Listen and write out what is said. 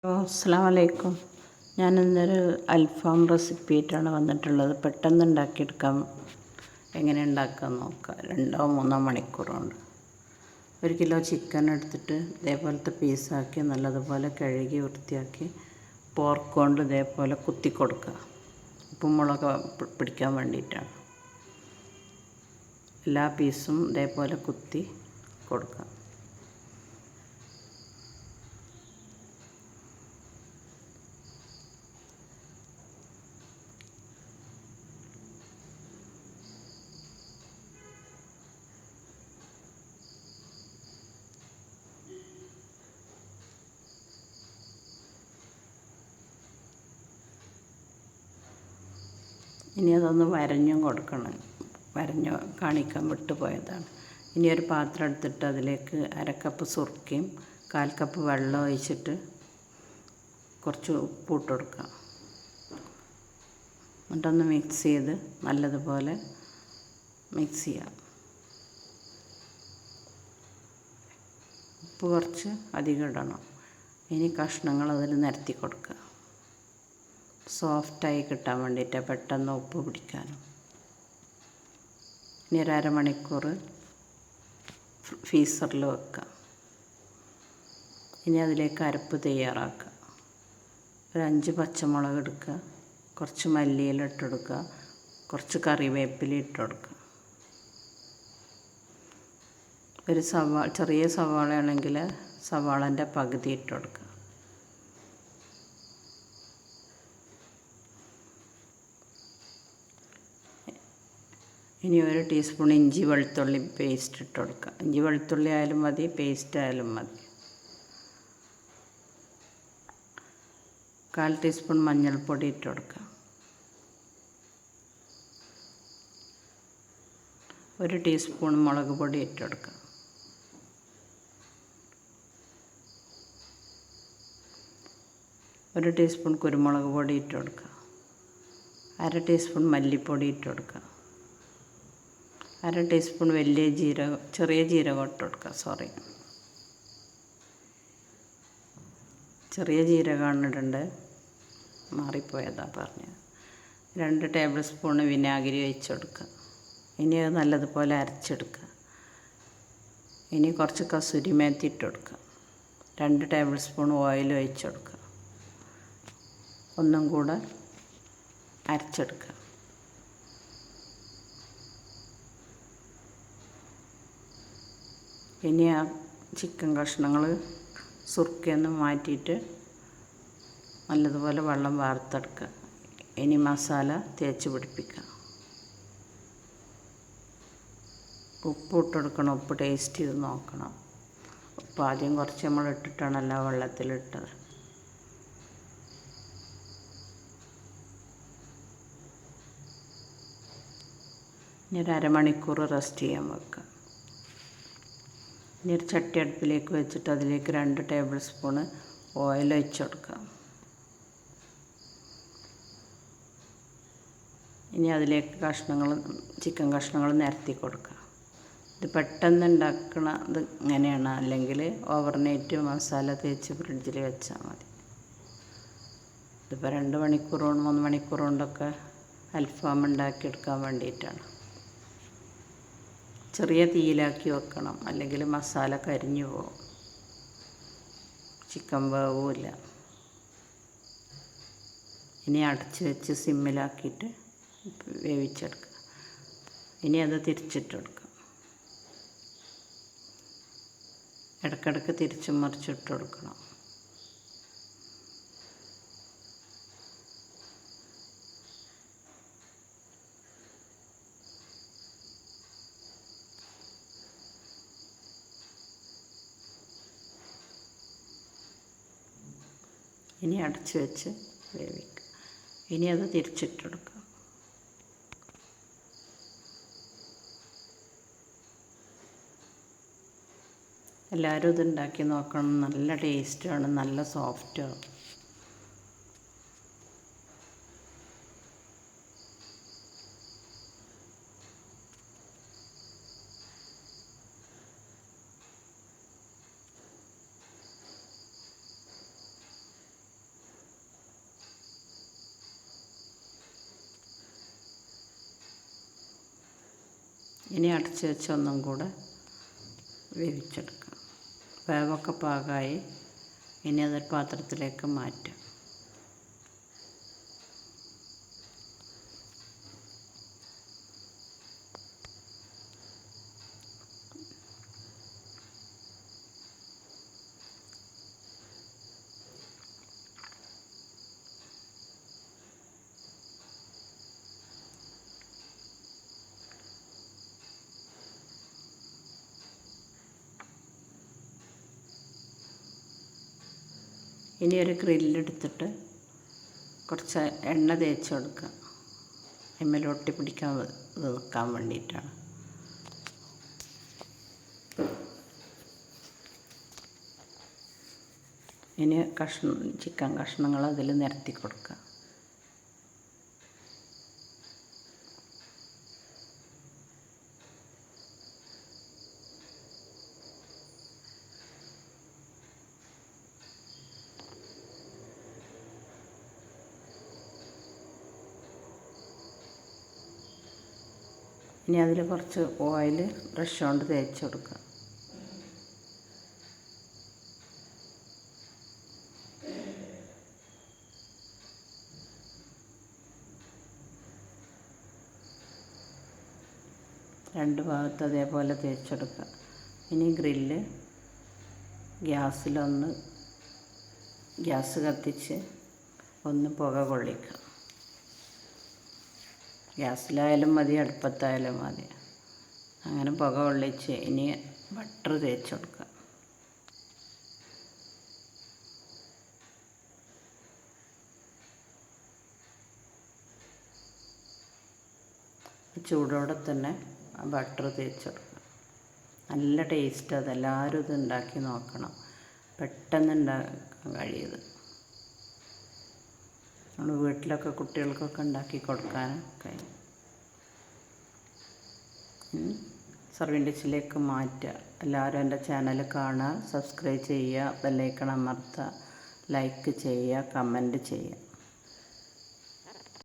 അസ്സലാമു അലൈക്കും. ഞാനിന്നൊരു അൽഫാം റെസിപ്പി ആയിട്ടാണ് വന്നിട്ടുള്ളത്. പെട്ടെന്ന് ഉണ്ടാക്കിയെടുക്കാം. എങ്ങനെ ഉണ്ടാക്കാമെന്ന് നോക്കാം. 2-3 മണിക്കൂർ കൊണ്ട്. 1 കിലോ ചിക്കൻ എടുത്തിട്ട് ഇതേപോലത്തെ പീസാക്കി നല്ലതുപോലെ കഴുകി വൃത്തിയാക്കി പോർക്ക് കൊണ്ട് ഇതേപോലെ കുത്തി കൊടുക്കുക. ഉപ്പും മുളക് പിടിക്കാൻ വേണ്ടിയിട്ടാണ്. എല്ലാ പീസും ഇതേപോലെ കുത്തി കൊടുക്കുക. ഇനി അതൊന്ന് വരഞ്ഞും കൊടുക്കണം. വരഞ്ഞ് കാണിക്കാൻ വിട്ടുപോയതാണ്. ഇനി ഒരു പാത്രം എടുത്തിട്ട് അതിലേക്ക് 1/2 കപ്പ് സുർക്കയും 1/4 കപ്പ് വെള്ളം ഒഴിച്ചിട്ട് കുറച്ച് ഉപ്പിട്ട് കൊടുക്കുക. എന്നിട്ടൊന്ന് മിക്സ് ചെയ്ത് നല്ലതുപോലെ മിക്സ് ചെയ്യാം. ഉപ്പ് കുറച്ച് അധികം ഇടണം. ഇനി കഷ്ണങ്ങൾ അതിൽ നിരത്തി കൊടുക്കുക. സോഫ്റ്റായി കിട്ടാൻ വേണ്ടിയിട്ട്, പെട്ടെന്ന് ഉപ്പ് പിടിക്കാനും. ഇനി ഒരു അരമണിക്കൂർ ഫ്രീസറിൽ വെക്കുക. ഇനി അതിലേക്ക് അരപ്പ് തയ്യാറാക്കുക. ഒരു 5 പച്ചമുളക് എടുക്കുക, കുറച്ച് മല്ലിയില ഇട്ട് കൊടുക്കുക, കുറച്ച് കറിവേപ്പില ഇട്ട് കൊടുക്കുക. ഒരു ചെറിയ സവാളയാണെങ്കിൽ സവാളൻ്റെ പകുതി ഇട്ട് കൊടുക്കുക. ഇനി 1 ടീസ്പൂൺ ഇഞ്ചി വെളുത്തുള്ളി പേസ്റ്റ് ഇട്ട് കൊടുക്കുക. ഇഞ്ചി വെളുത്തുള്ളി ആയാലും മതി, പേസ്റ്റ് ആയാലും മതി. 1/4 ടീസ്പൂൺ മഞ്ഞൾപ്പൊടി ഇട്ട് കൊടുക്കുക. 1 ടീസ്പൂൺ മുളക് പൊടി ഇട്ട് കൊടുക്കുക. 1 ടീസ്പൂൺ കുരുമുളക് പൊടി ഇട്ട് കൊടുക്കുക. 1/2 ടീസ്പൂൺ മല്ലിപ്പൊടി ഇട്ട് കൊടുക്കുക. 1/2 ടീസ്പൂൺ ചെറിയ ജീരകം ഇട്ട് കൊടുക്കുക. ചെറിയ ജീരകമാണ് ഇടേണ്ടത്, മാറിപ്പോയതാണ് പറഞ്ഞത്. 2 ടേബിൾ സ്പൂൺ വിനാഗിരി ഒഴിച്ച് കൊടുക്കുക. ഇനി അത് നല്ലതുപോലെ അരച്ചെടുക്കുക. ഇനി കുറച്ച് കസൂരി മേത്തി ഇട്ട് കൊടുക്കുക. 2 ടേബിൾ സ്പൂൺ ഓയിൽ ഒഴിച്ച് കൊടുക്കുക. ഒന്നും കൂടെ അരച്ചെടുക്കുക. ഇനി ആ ചിക്കൻ കഷ്ണങ്ങൾ സുർക്കയൊന്ന് മാറ്റിയിട്ട് നല്ലതുപോലെ വെള്ളം വാർത്തെടുക്കുക. ഇനി മസാല തേച്ച് പിടിപ്പിക്കുക. ഉപ്പ് ഇട്ട് കൊടുക്കണം. ഉപ്പ് ടേസ്റ്റ് ചെയ്ത് നോക്കണം. ഉപ്പ് ആദ്യം കുറച്ച് നമ്മൾ ഇട്ടിട്ടാണല്ലോ വെള്ളത്തിലിട്ടത്. ഇനി ഒരു അരമണിക്കൂർ റെസ്റ്റ് ചെയ്യാൻ വെക്കുക. ഇനി ഒരു ചട്ടി അടുപ്പിലേക്ക് വെച്ചിട്ട് അതിലേക്ക് 2 ടേബിൾ സ്പൂണ് ഓയിൽ ഒഴിച്ച് കൊടുക്കുക. ഇനി അതിലേക്ക് ചിക്കൻ കഷ്ണങ്ങൾ നിരത്തി കൊടുക്കുക. ഇത് പെട്ടെന്ന് ഉണ്ടാക്കുന്നത് ഇങ്ങനെയാണ്. അല്ലെങ്കിൽ ഓവർനൈറ്റ് മസാല തേച്ച് ഫ്രിഡ്ജിൽ വെച്ചാൽ മതി. ഇതിപ്പോൾ 2 മണിക്കൂർ കൊണ്ട് 3 മണിക്കൂർ കൊണ്ടൊക്കെ അൽഫാം ഉണ്ടാക്കിയെടുക്കാൻ വേണ്ടിയിട്ടാണ്. ചെറിയ തീയിലാക്കി വെക്കണം, അല്ലെങ്കിൽ മസാല കരിഞ്ഞു പോകും, ചിക്കൻ വേവില്ല. ഇനി അടച്ച് വെച്ച് സിമ്മിലാക്കിയിട്ട് വേവിച്ചെടുക്കുക. ഇനി അത് തിരിച്ചിട്ട് കൊടുക്കുക. ഇടയ്ക്കിടയ്ക്ക് തിരിച്ചും മറിച്ചിട്ട് കൊടുക്കണം. ഇനി അടച്ച് വെച്ച് വേവിക്കുക. ഇനി അത് തിരിച്ചിട്ടെടുക്കുക. എല്ലാവരും ഇത് ഉണ്ടാക്കി നോക്കണം. നല്ല ടേസ്റ്റാണ്, നല്ല സോഫ്റ്റാണ്. ഇനി അടച്ച് വെച്ച് ഒന്നും കൂടെ വേവിച്ചെടുക്കാം. വേവൊക്കെ പാകമായി. ഇനി അതൊരു പാത്രത്തിലേക്ക് മാറ്റാം. ഇനി ഒരു ഗ്രില്ലെടുത്തിട്ട് കുറച്ച് എണ്ണ തേച്ച് കൊടുക്കുക. അതിന്മേൽ ഒട്ടി പിടിക്കാൻ വെക്കാൻ വേണ്ടിയിട്ടാണ്. ഇനി ചിക്കൻ കഷ്ണങ്ങൾ അതിൽ നിരത്തി കൊടുക്കുക. ഇനി അതിൽ കുറച്ച് ഓയിൽ ബ്രഷ് കൊണ്ട് തേച്ച് കൊടുക്കുക. രണ്ട് ഭാഗത്ത് അതേപോലെ തേച്ചെടുക്കുക. ഇനി ഗ്യാസ് കത്തിച്ച് ഒന്ന് പുക കൊള്ളിക്കുക. ഗ്യാസിലായാലും മതി, അടുപ്പത്തായാലും മതി. അങ്ങനെ പുക കൊള്ളിച്ച് ഇനി ബട്ടർ തേച്ച് കൊടുക്കുക. ചൂടോടെ തന്നെ ആ ബട്ടർ തേച്ച് കൊടുക്കുക. നല്ല ടേസ്റ്റ്. അതെല്ലാവരും ഇത് ഉണ്ടാക്കി നോക്കണം. പെട്ടെന്ന് ഉണ്ടാക്കാൻ കഴിയുന്നത്. നമ്മൾ വീട്ടിലൊക്കെ കുട്ടികൾക്കൊക്കെ ഉണ്ടാക്കി കൊടുക്കാനൊക്കെ. സർവിങ് ഡിഷിലേക്ക് മാറ്റുക. എല്ലാവരും എൻ്റെ ചാനൽ കാണുക, സബ്സ്ക്രൈബ് ചെയ്യുക, ബെല്ലൈക്കൺ അമർത്തുക, ലൈക്ക് ചെയ്യുക, കമൻറ്റ് ചെയ്യുക.